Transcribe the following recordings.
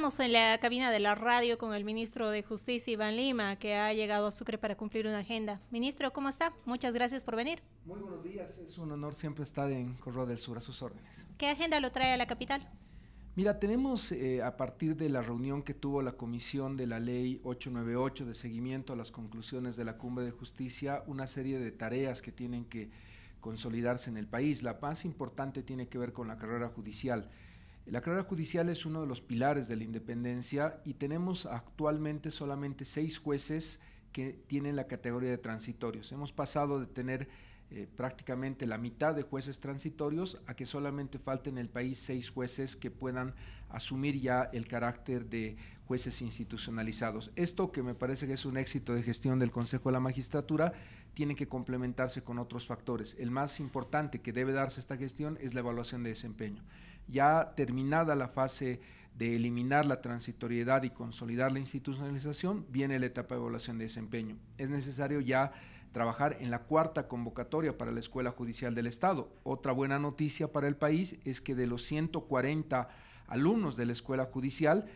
estamos en la cabina de la radio con el ministro de Justicia, Iván Lima, que ha llegado a Sucre para cumplir una agenda. Ministro, ¿cómo está? Muchas gracias por venir. Muy buenos días, es un honor siempre estar en Correo del Sur, a sus órdenes. ¿Qué agenda lo trae a la capital? Mira, tenemos a partir de la reunión que tuvo la Comisión de la Ley 898 de seguimiento a las conclusiones de la Cumbre de Justicia, una serie de tareas que tienen que consolidarse en el país. La más importante tiene que ver con la carrera judicial. La carrera judicial es uno de los pilares de la independencia y tenemos actualmente solamente 6 jueces que tienen la categoría de transitorios. Hemos pasado de tener prácticamente la mitad de jueces transitorios a que solamente falten en el país 6 jueces que puedan asumir ya el carácter de jueces institucionalizados. Esto, que me parece que es un éxito de gestión del Consejo de la Magistratura, tiene que complementarse con otros factores. El más importante que debe darse esta gestión es la evaluación de desempeño. Ya terminada la fase de eliminar la transitoriedad y consolidar la institucionalización, viene la etapa de evaluación de desempeño. Es necesario ya trabajar en la 4ª convocatoria para la Escuela Judicial del Estado. Otra buena noticia para el país es que de los 140 alumnos de la Escuela Judicial,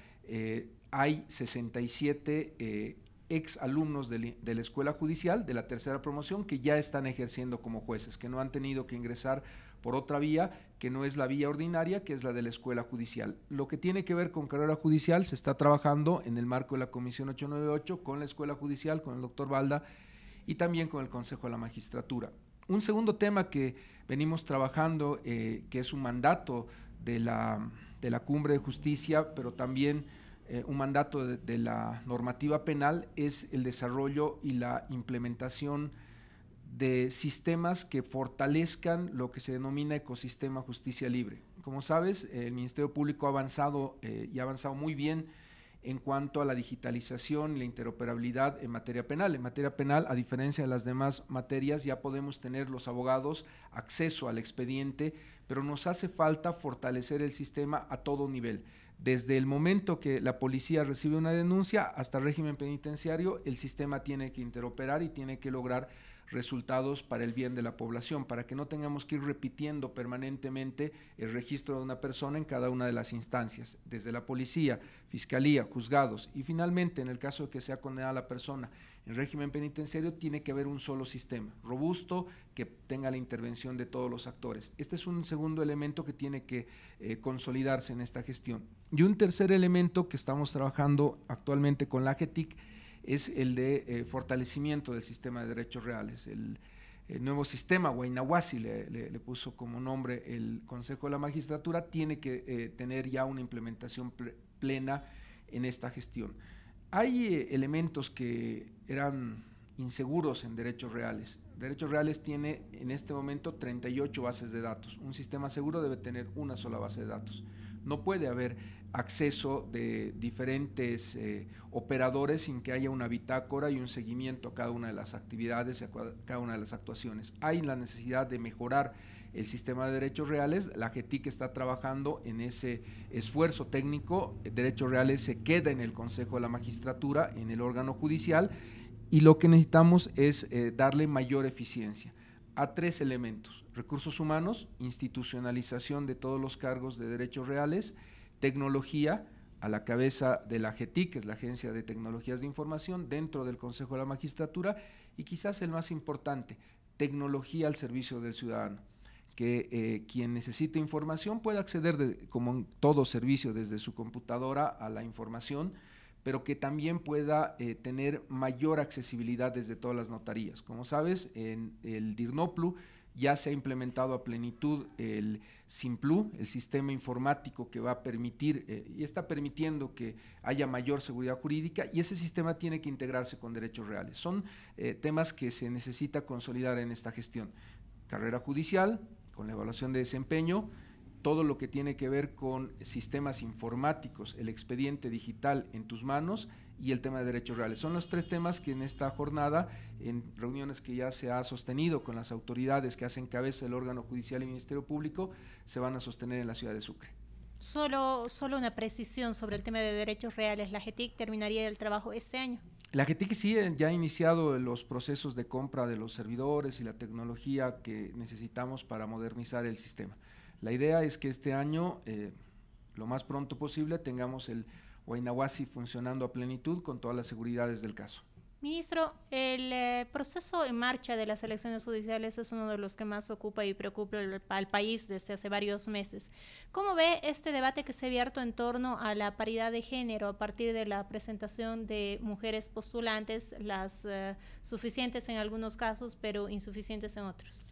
hay 67 ex alumnos de la Escuela Judicial de la 3ª promoción que ya están ejerciendo como jueces, que no han tenido que ingresar por otra vía, que no es la vía ordinaria, que es la de la Escuela Judicial. Lo que tiene que ver con carrera judicial se está trabajando en el marco de la Comisión 898 con la Escuela Judicial, con el doctor Balda y también con el Consejo de la Magistratura. Un segundo tema que venimos trabajando, que es un mandato de la Cumbre de Justicia, pero también un mandato de la normativa penal, es el desarrollo y la implementación de sistemas que fortalezcan lo que se denomina ecosistema justicia libre. Como sabes, el Ministerio Público ha avanzado y ha avanzado muy bien en cuanto a la digitalización y la interoperabilidad en materia penal. En materia penal, a diferencia de las demás materias, ya podemos tener los abogados acceso al expediente, pero nos hace falta fortalecer el sistema a todo nivel. Desde el momento que la policía recibe una denuncia hasta el régimen penitenciario, el sistema tiene que interoperar y tiene que lograr resultados para el bien de la población, para que no tengamos que ir repitiendo permanentemente el registro de una persona en cada una de las instancias, desde la policía, fiscalía, juzgados y finalmente en el caso de que sea condenada la persona en régimen penitenciario, tiene que haber un solo sistema robusto que tenga la intervención de todos los actores. Este es un segundo elemento que tiene que consolidarse en esta gestión. Y un tercer elemento que estamos trabajando actualmente con la AGETIC es el de fortalecimiento del sistema de derechos reales. El nuevo sistema, Guaynahuasi le puso como nombre el Consejo de la Magistratura, tiene que tener ya una implementación plena en esta gestión. Hay elementos que eran inseguros en derechos reales. Derechos reales tiene en este momento 38 bases de datos. Un sistema seguro debe tener una sola base de datos. No puede haber acceso de diferentes operadores sin que haya una bitácora y un seguimiento a cada una de las actividades, a cada una de las actuaciones. Hay la necesidad de mejorar el sistema de derechos reales. La AGETIC está trabajando en ese esfuerzo técnico. Derechos reales se queda en el Consejo de la Magistratura, en el órgano judicial, y lo que necesitamos es darle mayor eficiencia a 3 elementos: recursos humanos, institucionalización de todos los cargos de derechos reales, tecnología, a la cabeza de la AGETIC, que es la Agencia de Tecnologías de Información, dentro del Consejo de la Magistratura, y quizás el más importante, tecnología al servicio del ciudadano, que quien necesite información pueda acceder, como en todo servicio, desde su computadora a la información, pero que también pueda tener mayor accesibilidad desde todas las notarías. Como sabes, en el DIRNOPLU ya se ha implementado a plenitud el SIMPLU, el sistema informático que va a permitir y está permitiendo que haya mayor seguridad jurídica, y ese sistema tiene que integrarse con derechos reales. Son temas que se necesita consolidar en esta gestión. Carrera judicial, con la evaluación de desempeño, todo lo que tiene que ver con sistemas informáticos, el expediente digital en tus manos y el tema de derechos reales. Son los 3 temas que en esta jornada, en reuniones que ya se ha sostenido con las autoridades que hacen cabeza el órgano judicial y Ministerio Público, se van a sostener en la ciudad de Sucre. Solo una precisión sobre el tema de derechos reales. ¿La AGETIC terminaría el trabajo este año? La AGETIC sí ya ha iniciado los procesos de compra de los servidores y la tecnología que necesitamos para modernizar el sistema. La idea es que este año, lo más pronto posible, tengamos el Huaynahuasi funcionando a plenitud con todas las seguridades del caso. Ministro, el proceso en marcha de las elecciones judiciales es uno de los que más ocupa y preocupa al país desde hace varios meses. ¿Cómo ve este debate que se ha abierto en torno a la paridad de género a partir de la presentación de mujeres postulantes, las suficientes en algunos casos, pero insuficientes en otros?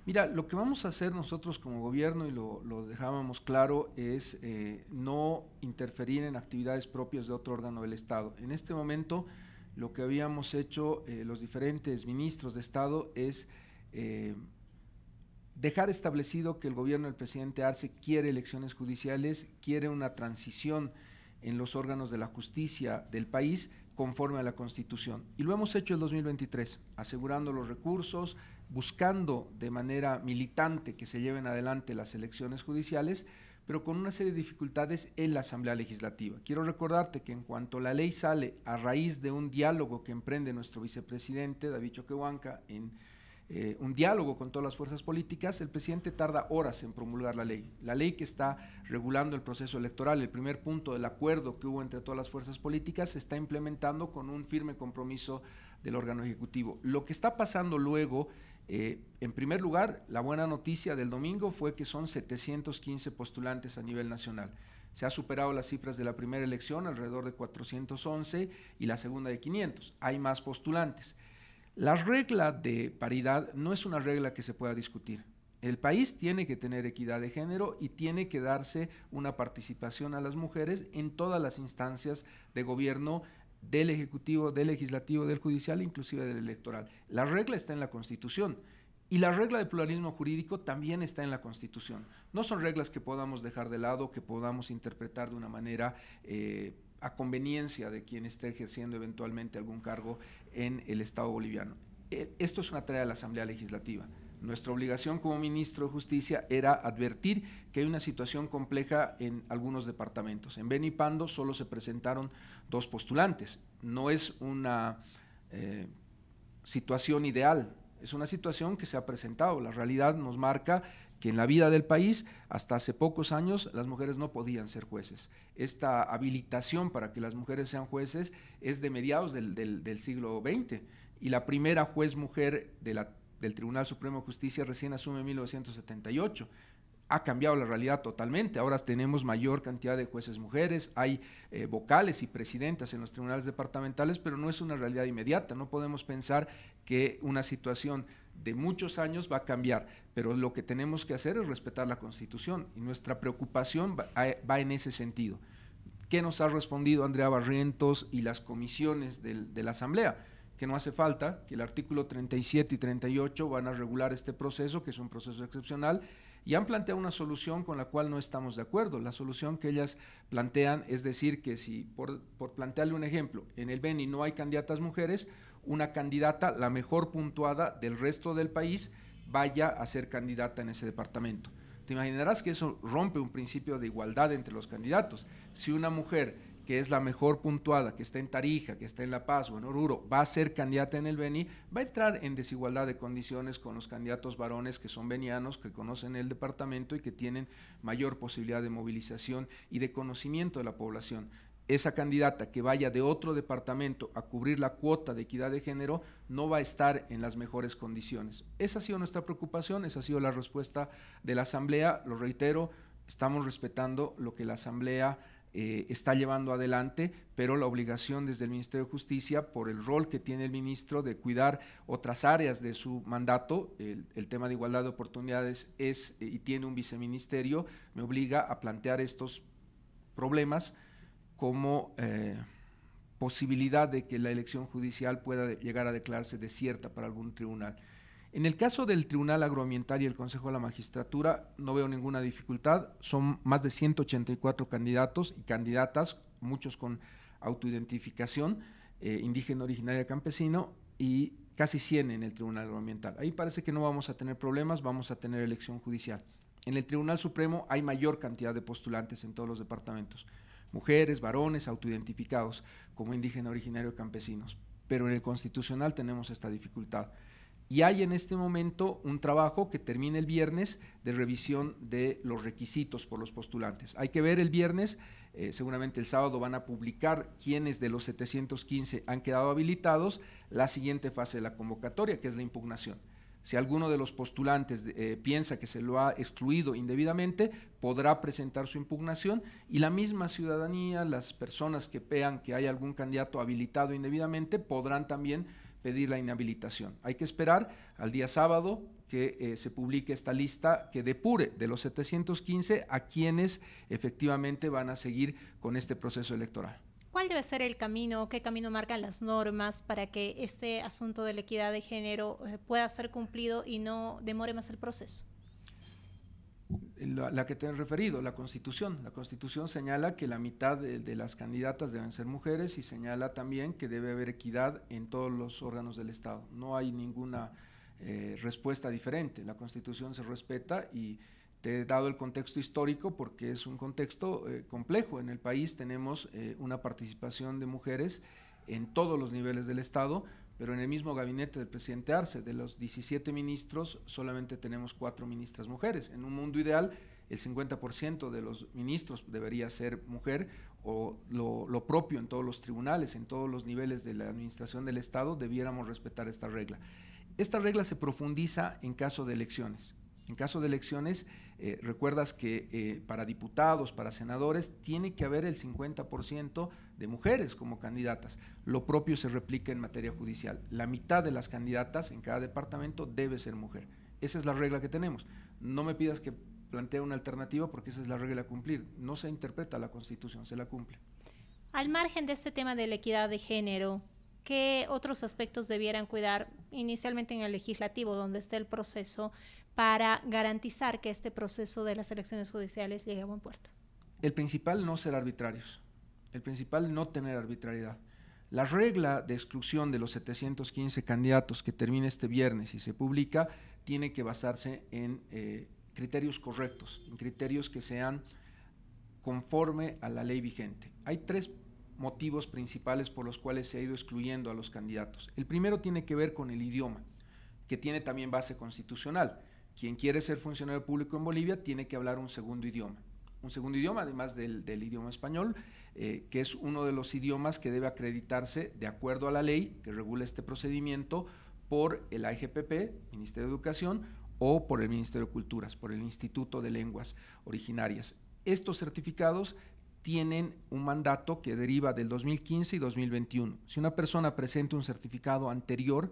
Mira, lo que vamos a hacer nosotros como gobierno, y lo dejábamos claro, es no interferir en actividades propias de otro órgano del Estado. En este momento, lo que habíamos hecho los diferentes ministros de Estado es dejar establecido que el gobierno del presidente Arce quiere elecciones judiciales, quiere una transición en los órganos de la justicia del país conforme a la Constitución. Y lo hemos hecho el 2023, asegurando los recursos, buscando de manera militante que se lleven adelante las elecciones judiciales, pero con una serie de dificultades en la Asamblea Legislativa. Quiero recordarte que en cuanto la ley sale a raíz de un diálogo que emprende nuestro vicepresidente David Choquehuanca, en un diálogo con todas las fuerzas políticas, el presidente tarda horas en promulgar la ley que está regulando el proceso electoral. El primer punto del acuerdo que hubo entre todas las fuerzas políticas se está implementando con un firme compromiso del órgano ejecutivo. Lo que está pasando luego, en primer lugar, la buena noticia del domingo fue que son 715 postulantes a nivel nacional. Se ha superado las cifras de la primera elección, alrededor de 411, y la segunda de 500. Hay más postulantes. La regla de paridad no es una regla que se pueda discutir. El país tiene que tener equidad de género y tiene que darse una participación a las mujeres en todas las instancias de gobierno, del Ejecutivo, del Legislativo, del Judicial, inclusive del Electoral. La regla está en la Constitución y la regla de pluralismo jurídico también está en la Constitución. No son reglas que podamos dejar de lado, que podamos interpretar de una manera a conveniencia de quien esté ejerciendo eventualmente algún cargo en el Estado boliviano. Esto es una tarea de la Asamblea Legislativa. Nuestra obligación como ministro de Justicia era advertir que hay una situación compleja en algunos departamentos. En Beni y Pando solo se presentaron 2 postulantes. No es una situación ideal, es una situación que se ha presentado. La realidad nos marca que en la vida del país, hasta hace pocos años, las mujeres no podían ser jueces. Esta habilitación para que las mujeres sean jueces es de mediados del siglo XX, y la primera juez mujer del Tribunal Supremo de Justicia recién asume en 1978. Ha cambiado la realidad totalmente. Ahora tenemos mayor cantidad de jueces mujeres, hay vocales y presidentas en los tribunales departamentales, pero no es una realidad inmediata. No podemos pensar que una situación de muchos años va a cambiar, pero lo que tenemos que hacer es respetar la Constitución, y nuestra preocupación va en ese sentido. ¿Qué nos ha respondido Andrea Barrientos y las comisiones de la Asamblea? Que no hace falta, que el artículo 37 y 38 van a regular este proceso, que es un proceso excepcional, y han planteado una solución con la cual no estamos de acuerdo. La solución que ellas plantean es decir que si, por plantearle un ejemplo, en el Beni no hay candidatas mujeres, una candidata, la mejor puntuada del resto del país, vaya a ser candidata en ese departamento. Te imaginarás que eso rompe un principio de igualdad entre los candidatos. Si una mujer que es la mejor puntuada, que está en Tarija, que está en La Paz o en Oruro, va a ser candidata en el Beni, va a entrar en desigualdad de condiciones con los candidatos varones que son benianos, que conocen el departamento y que tienen mayor posibilidad de movilización y de conocimiento de la población. Esa candidata que vaya de otro departamento a cubrir la cuota de equidad de género no va a estar en las mejores condiciones. Esa ha sido nuestra preocupación, esa ha sido la respuesta de la Asamblea. Lo reitero, estamos respetando lo que la Asamblea está llevando adelante, pero la obligación desde el Ministerio de Justicia, por el rol que tiene el ministro de cuidar otras áreas de su mandato, el tema de igualdad de oportunidades es y tiene un viceministerio, me obliga a plantear estos problemas como posibilidad de que la elección judicial pueda llegar a declararse desierta para algún tribunal. En el caso del Tribunal Agroambiental y el Consejo de la Magistratura no veo ninguna dificultad. Son más de 184 candidatos y candidatas, muchos con autoidentificación indígena, originaria, campesino, y casi 100 en el Tribunal Agroambiental. Ahí parece que no vamos a tener problemas, vamos a tener elección judicial. En el Tribunal Supremo hay mayor cantidad de postulantes en todos los departamentos. Mujeres, varones, autoidentificados como indígena, originario, campesinos. Pero en el Constitucional tenemos esta dificultad. Y hay en este momento un trabajo que termina el viernes de revisión de los requisitos por los postulantes. Hay que ver el viernes, seguramente el sábado van a publicar quiénes de los 715 han quedado habilitados, la siguiente fase de la convocatoria, que es la impugnación. Si alguno de los postulantes piensa que se lo ha excluido indebidamente, podrá presentar su impugnación y la misma ciudadanía, las personas que vean que hay algún candidato habilitado indebidamente, podrán también pedir la inhabilitación. Hay que esperar al día sábado que se publique esta lista que depure de los 715 a quienes efectivamente van a seguir con este proceso electoral. ¿Cuál debe ser el camino, qué camino marcan las normas para que este asunto de la equidad de género pueda ser cumplido y no demore más el proceso? La que te he referido, la Constitución. La Constitución señala que la mitad de las candidatas deben ser mujeres y señala también que debe haber equidad en todos los órganos del Estado. No hay ninguna respuesta diferente. La Constitución se respeta y te he dado el contexto histórico porque es un contexto complejo. En el país tenemos una participación de mujeres en todos los niveles del Estado, pero en el mismo gabinete del presidente Arce, de los 17 ministros, solamente tenemos 4 ministras mujeres. En un mundo ideal, el 50% de los ministros debería ser mujer, o lo propio en todos los tribunales, en todos los niveles de la administración del Estado, debiéramos respetar esta regla. Esta regla se profundiza en caso de elecciones. En caso de elecciones, recuerdas que para diputados, para senadores, tiene que haber el 50% de mujeres como candidatas. Lo propio se replica en materia judicial. La mitad de las candidatas en cada departamento debe ser mujer. Esa es la regla que tenemos. No me pidas que plantee una alternativa porque esa es la regla a cumplir. No se interpreta la Constitución, se la cumple. Al margen de este tema de la equidad de género, ¿qué otros aspectos debieran cuidar inicialmente en el legislativo, donde esté el proceso, para garantizar que este proceso de las elecciones judiciales llegue a buen puerto? El principal, no ser arbitrarios. El principal, no tener arbitrariedad. La regla de exclusión de los 715 candidatos que termina este viernes y se publica, tiene que basarse en criterios correctos, en criterios que sean conforme a la ley vigente. Hay 3 motivos principales por los cuales se ha ido excluyendo a los candidatos. El primero tiene que ver con el idioma, que tiene también base constitucional. Quien quiere ser funcionario público en Bolivia tiene que hablar un segundo idioma. Un segundo idioma, además del idioma español, que es uno de los idiomas que debe acreditarse de acuerdo a la ley que regula este procedimiento por el AEGPP, Ministerio de Educación, o por el Ministerio de Culturas, por el Instituto de Lenguas Originarias. Estos certificados tienen un mandato que deriva del 2015 y 2021. Si una persona presenta un certificado anterior,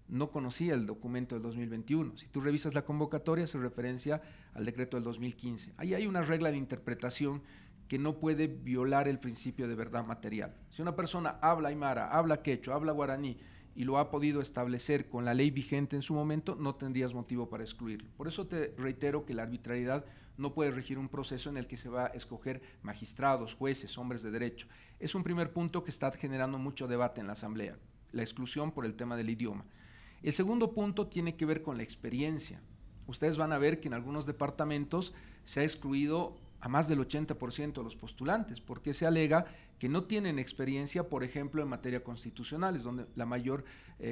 no conocía el documento del 2021. Si tú revisas la convocatoria, se referencia al decreto del 2015. Ahí hay una regla de interpretación que no puede violar el principio de verdad material. Si una persona habla aymara, habla quechua, habla guaraní y lo ha podido establecer con la ley vigente en su momento, no tendrías motivo para excluirlo. Por eso te reitero que la arbitrariedad no puede regir un proceso en el que se va a escoger magistrados, jueces, hombres de derecho. Es un primer punto que está generando mucho debate en la Asamblea, la exclusión por el tema del idioma. El segundo punto tiene que ver con la experiencia. Ustedes van a ver que en algunos departamentos se ha excluido a más del 80% de los postulantes, porque se alega que no tienen experiencia, por ejemplo, en materia constitucional, es donde la mayor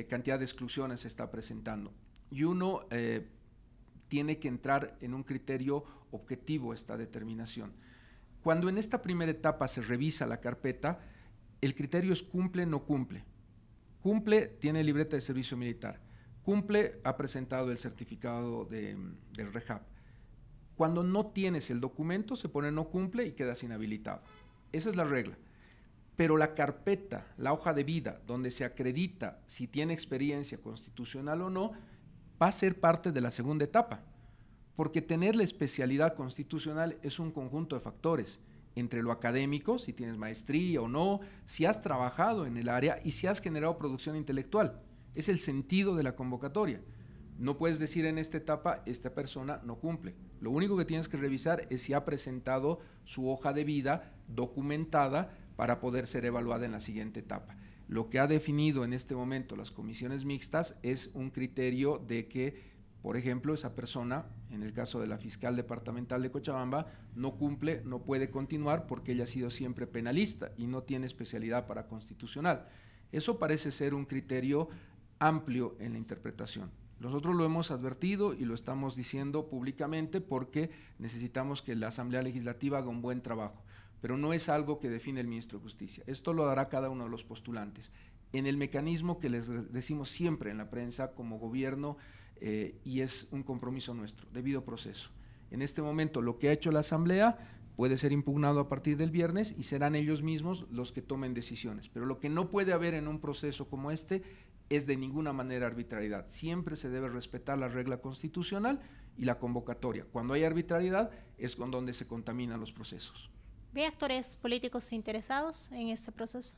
cantidad de exclusiones se está presentando. Y uno tiene que entrar en un criterio objetivo esta determinación. Cuando en esta primera etapa se revisa la carpeta, el criterio es cumple, no cumple. Cumple, tiene libreta de servicio militar. Cumple, ha presentado el certificado del REHAB. Cuando no tienes el documento, se pone no cumple y quedas inhabilitado. Esa es la regla. Pero la carpeta, la hoja de vida, donde se acredita si tiene experiencia constitucional o no, va a ser parte de la segunda etapa. Porque tener la especialidad constitucional es un conjunto de factores, entre lo académico, si tienes maestría o no, si has trabajado en el área y si has generado producción intelectual. Es el sentido de la convocatoria. No puedes decir en esta etapa, esta persona no cumple. Lo único que tienes que revisar es si ha presentado su hoja de vida documentada para poder ser evaluada en la siguiente etapa. Lo que ha definido en este momento las comisiones mixtas es un criterio de que, por ejemplo, esa persona, en el caso de la fiscal departamental de Cochabamba, no cumple, no puede continuar porque ella ha sido siempre penalista y no tiene especialidad para constitucional. Eso parece ser un criterio amplio en la interpretación. Nosotros lo hemos advertido y lo estamos diciendo públicamente porque necesitamos que la Asamblea Legislativa haga un buen trabajo, pero no es algo que define el ministro de Justicia. Esto lo dará cada uno de los postulantes en el mecanismo que les decimos siempre en la prensa como gobierno, y es un compromiso nuestro, debido proceso. En este momento lo que ha hecho la Asamblea puede ser impugnado a partir del viernes y serán ellos mismos los que tomen decisiones, pero lo que no puede haber en un proceso como este es de ninguna manera arbitrariedad. Siempre se debe respetar la regla constitucional y la convocatoria. Cuando hay arbitrariedad es con donde se contaminan los procesos. ¿Ve actores políticos interesados en este proceso?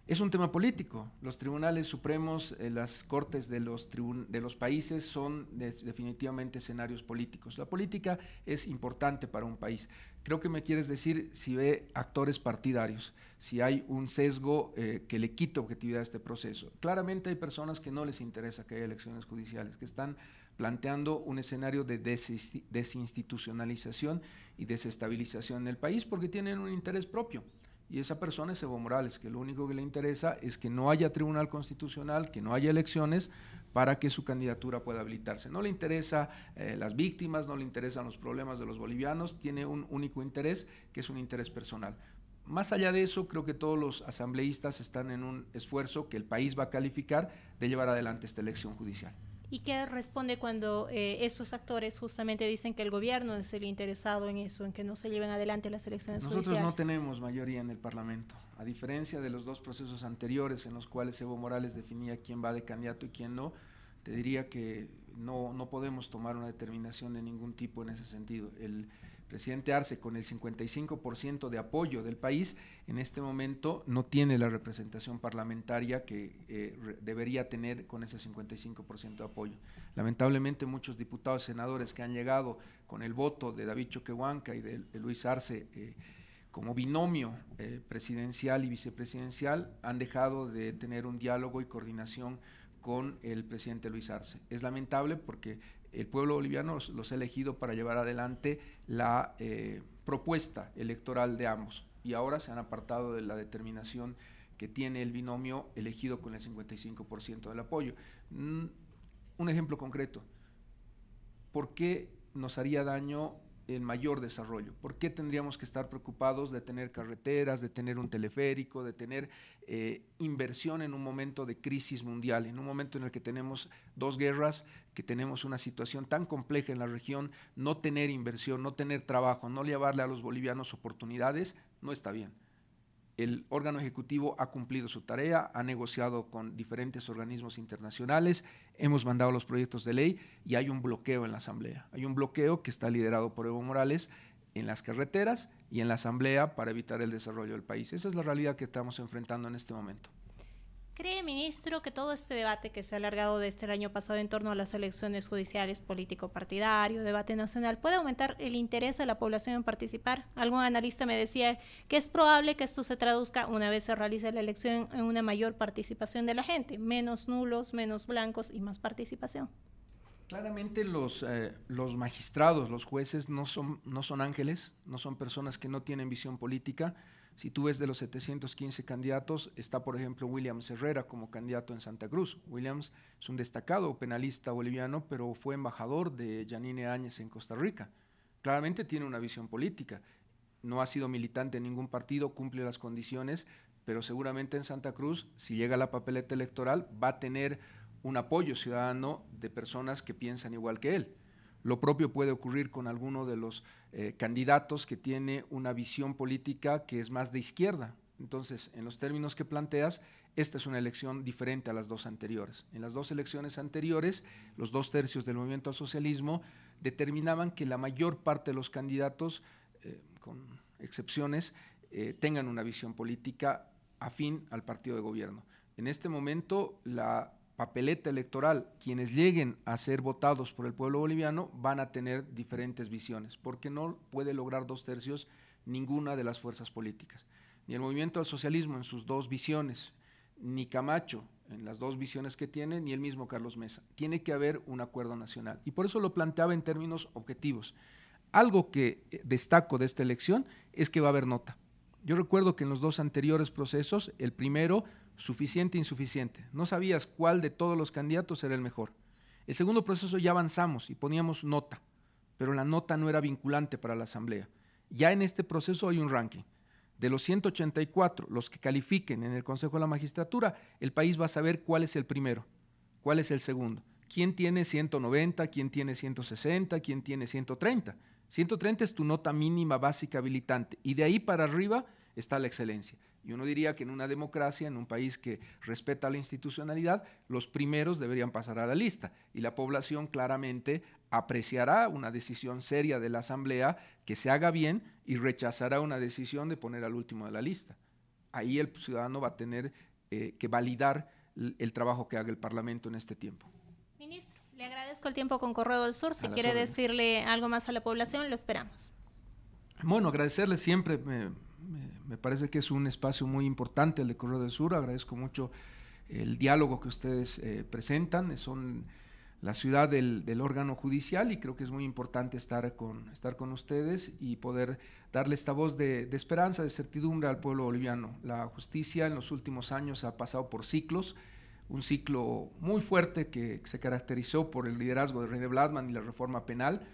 Es un tema político. Los tribunales supremos, las cortes de los países son definitivamente escenarios políticos. La política es importante para un país. Creo que me quieres decir si ve actores partidarios, si hay un sesgo que le quite objetividad a este proceso. Claramente hay personas que no les interesa que haya elecciones judiciales, que están planteando un escenario de desinstitucionalización y desestabilización en el país porque tienen un interés propio. Y esa persona es Evo Morales, que lo único que le interesa es que no haya tribunal constitucional, que no haya elecciones para que su candidatura pueda habilitarse. No le interesa las víctimas, no le interesan los problemas de los bolivianos, tiene un único interés, que es un interés personal. Más allá de eso, creo que todos los asambleístas están en un esfuerzo que el país va a calificar de llevar adelante esta elección judicial. ¿Y qué responde cuando esos actores justamente dicen que el gobierno es el interesado en eso, en que no se lleven adelante las elecciones judiciales? Nosotros no tenemos mayoría en el Parlamento, a diferencia de los dos procesos anteriores en los cuales Evo Morales definía quién va de candidato y quién no. Te diría que no podemos tomar una determinación de ningún tipo en ese sentido. El presidente Arce, con el 55% de apoyo del país, en este momento no tiene la representación parlamentaria que debería tener con ese 55% de apoyo. Lamentablemente muchos diputados y senadores que han llegado con el voto de David Choquehuanca y de Luis Arce como binomio presidencial y vicepresidencial han dejado de tener un diálogo y coordinación con el presidente Luis Arce. Es lamentable porque el pueblo boliviano los ha elegido para llevar adelante la propuesta electoral de ambos y ahora se han apartado de la determinación que tiene el binomio elegido con el 55% del apoyo. Un ejemplo concreto, ¿por qué nos haría daño el mayor desarrollo? ¿Por qué tendríamos que estar preocupados de tener carreteras, de tener un teleférico, de tener inversión en un momento de crisis mundial, en un momento en el que tenemos dos guerras, que tenemos una situación tan compleja en la región? No tener inversión, no tener trabajo, no llevarle a los bolivianos oportunidades, no está bien. El órgano ejecutivo ha cumplido su tarea, ha negociado con diferentes organismos internacionales, hemos mandado los proyectos de ley y hay un bloqueo en la Asamblea. Hay un bloqueo que está liderado por Evo Morales en las carreteras y en la Asamblea para evitar el desarrollo del país. Esa es la realidad que estamos enfrentando en este momento. ¿Cree, ministro, que todo este debate que se ha alargado desde el año pasado en torno a las elecciones judiciales, político-partidario, debate nacional, puede aumentar el interés de la población en participar? Algún analista me decía que es probable que esto se traduzca, una vez se realice la elección, en una mayor participación de la gente, menos nulos, menos blancos y más participación. Claramente los magistrados, los jueces no son ángeles, no son personas que no tienen visión política. Si tú ves de los 715 candidatos, está por ejemplo Williams Herrera como candidato en Santa Cruz. Williams es un destacado penalista boliviano, pero fue embajador de Yanine Áñez en Costa Rica. Claramente tiene una visión política, no ha sido militante en ningún partido, cumple las condiciones, pero seguramente en Santa Cruz, si llega la papeleta electoral, va a tener un apoyo ciudadano de personas que piensan igual que él. Lo propio puede ocurrir con alguno de los candidatos que tiene una visión política que es más de izquierda. Entonces, en los términos que planteas, esta es una elección diferente a las dos anteriores. En las dos elecciones anteriores, los 2/3 del movimiento al socialismo determinaban que la mayor parte de los candidatos, con excepciones, tengan una visión política afín al partido de gobierno. En este momento, la papeleta electoral, quienes lleguen a ser votados por el pueblo boliviano van a tener diferentes visiones, porque no puede lograr 2/3 ninguna de las fuerzas políticas. Ni el movimiento al socialismo en sus dos visiones, ni Camacho en las dos visiones que tiene, ni el mismo Carlos Mesa. Tiene que haber un acuerdo nacional y por eso lo planteaba en términos objetivos. Algo que destaco de esta elección es que va a haber nota. Yo recuerdo que en los dos anteriores procesos, el primero, suficiente, insuficiente. No sabías cuál de todos los candidatos era el mejor. El segundo proceso ya avanzamos y poníamos nota, pero la nota no era vinculante para la Asamblea. Ya en este proceso hay un ranking. De los 184, los que califiquen en el Consejo de la Magistratura, el país va a saber cuál es el primero, cuál es el segundo. ¿Quién tiene 190? ¿Quién tiene 160? ¿Quién tiene 130? 130 es tu nota mínima básica habilitante y de ahí para arriba está la excelencia. Y uno diría que en una democracia, en un país que respeta la institucionalidad, los primeros deberían pasar a la lista y la población claramente apreciará una decisión seria de la Asamblea que se haga bien y rechazará una decisión de poner al último de la lista. Ahí el ciudadano va a tener que validar el trabajo que haga el Parlamento en este tiempo. Ministro, le agradezco el tiempo con Correo del Sur. Si quiere decirle algo más a la población, lo esperamos. Bueno, agradecerle siempre. Me parece que es un espacio muy importante el de Correo del Sur. Agradezco mucho el diálogo que ustedes presentan. Son la ciudad del órgano judicial y creo que es muy importante estar con ustedes y poder darle esta voz de esperanza, de certidumbre al pueblo boliviano. La justicia en los últimos años ha pasado por ciclos, un ciclo muy fuerte que se caracterizó por el liderazgo de René Bladman y la reforma penal.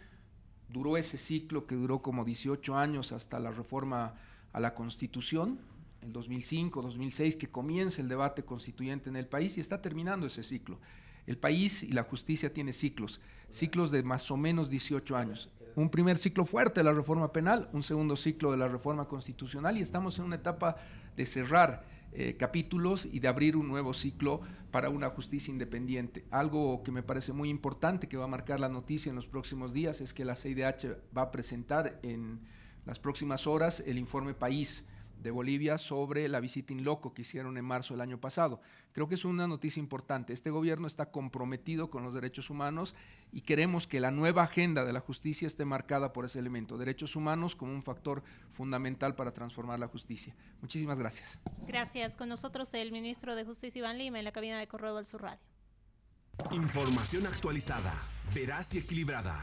Duró ese ciclo que duró como 18 años hasta la reforma a la Constitución, en 2005, 2006, que comienza el debate constituyente en el país y está terminando ese ciclo. El país y la justicia tiene ciclos de más o menos 18 años. Un primer ciclo fuerte de la reforma penal, un segundo ciclo de la reforma constitucional y estamos en una etapa de cerrar capítulos y de abrir un nuevo ciclo para una justicia independiente. Algo que me parece muy importante que va a marcar la noticia en los próximos días es que la CIDH va a presentar en las próximas horas el informe País de Bolivia sobre la visita in loco que hicieron en marzo del año pasado. Creo que es una noticia importante. Este gobierno está comprometido con los derechos humanos y queremos que la nueva agenda de la justicia esté marcada por ese elemento, derechos humanos como un factor fundamental para transformar la justicia. Muchísimas gracias. Gracias. Con nosotros el ministro de Justicia, Iván Lima, en la cabina de Correo del Sur Radio. Información actualizada, veraz y equilibrada.